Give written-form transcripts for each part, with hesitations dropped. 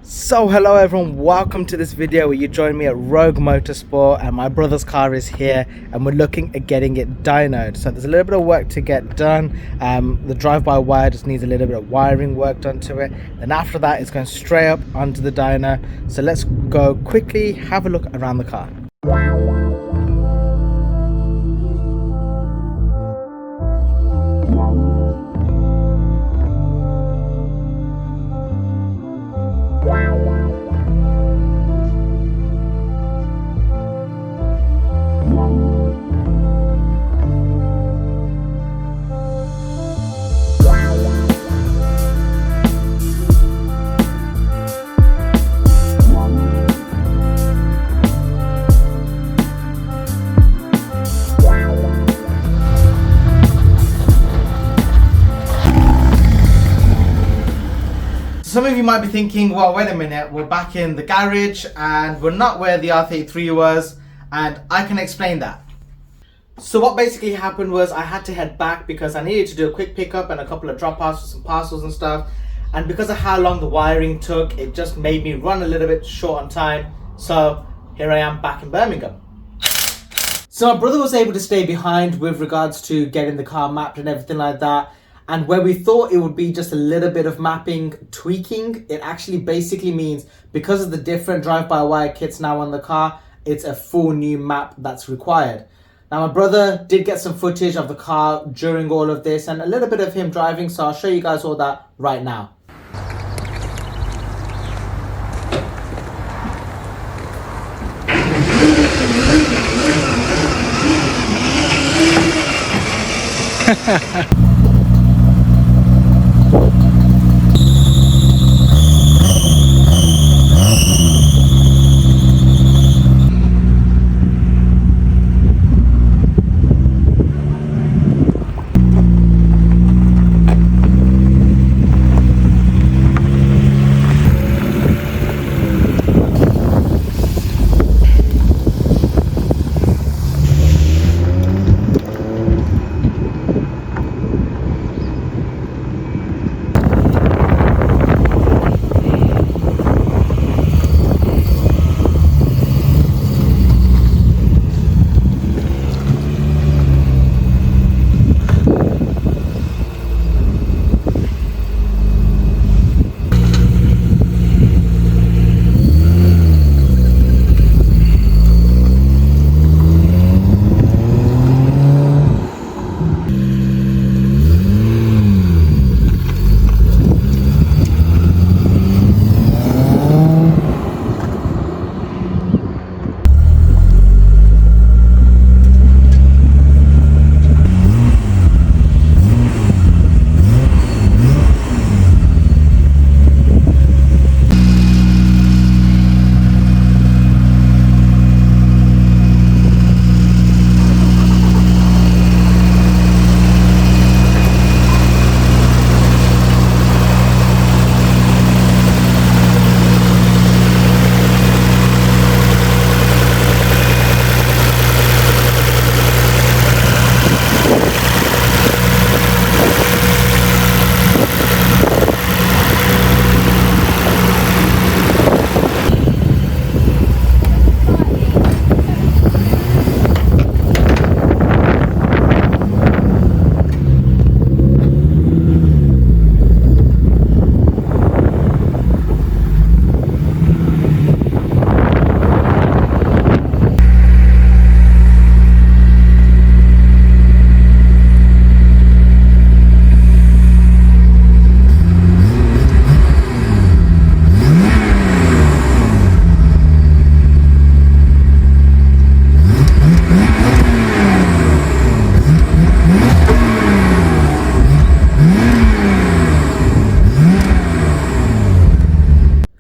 So hello everyone, welcome to this video where you join me at Rogue Motorsport, and my brother's car is here and we're looking at getting it dynoed. So there's a little bit of work to get done. The drive-by wire just needs a little bit of wiring work done to it, and after that it's going straight up onto the dyno. So let's go quickly have a look around the car. Some of you might be thinking, well, wait a minute, we're back in the garage and we're not where the R33 was, and I can explain that. So what basically happened was I had to head back because I needed to do a quick pickup and a couple of drop-offs for some parcels and stuff, and because of how long the wiring took, it just made me run a little bit short on time. So here I am back in Birmingham. So my brother was able to stay behind with regards to getting the car mapped and everything like that. And where we thought it would be just a little bit of mapping tweaking, it actually basically means because of the different drive-by-wire kits now on the car, it's a full new map that's required. Now my brother did get some footage of the car during all of this and a little bit of him driving, so I'll show you guys all that right now.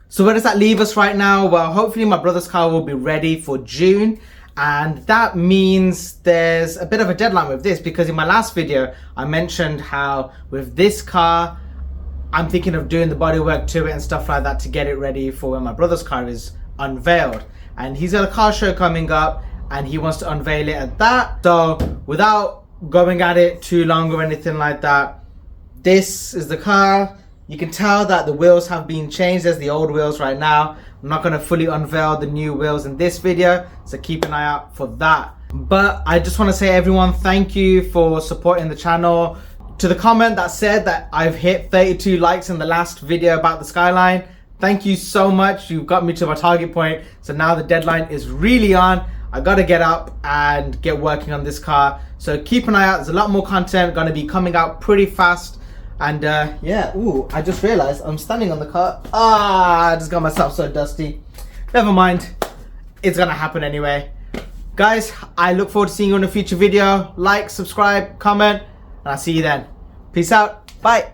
So where does that leave us right now? Well, hopefully my brother's car will be ready for June, and that means there's a bit of a deadline with this, because in my last video I mentioned how with this car I'm thinking of doing the bodywork to it and stuff like that to get it ready for when my brother's car is unveiled, and he's got a car show coming up and he wants to unveil it at that. So without going at it too long or anything like that, this is the car. You can tell that the wheels have been changed. There's the old wheels right now. I'm not going to fully unveil the new wheels in this video, so keep an eye out for that. But I just want to say, everyone, thank you for supporting the channel. To the comment that said that I've hit 32 likes in the last video about the Skyline, thank you so much. You've got me to my target point. So now the deadline is really on. I got to get up and get working on this car. So keep an eye out. There's a lot more content going to be coming out pretty fast. And yeah, ooh, I just realized I'm standing on the car. I just got myself so dusty. Never mind. It's going to happen anyway. Guys, I look forward to seeing you in a future video. Like, subscribe, comment, and I'll see you then. Peace out. Bye.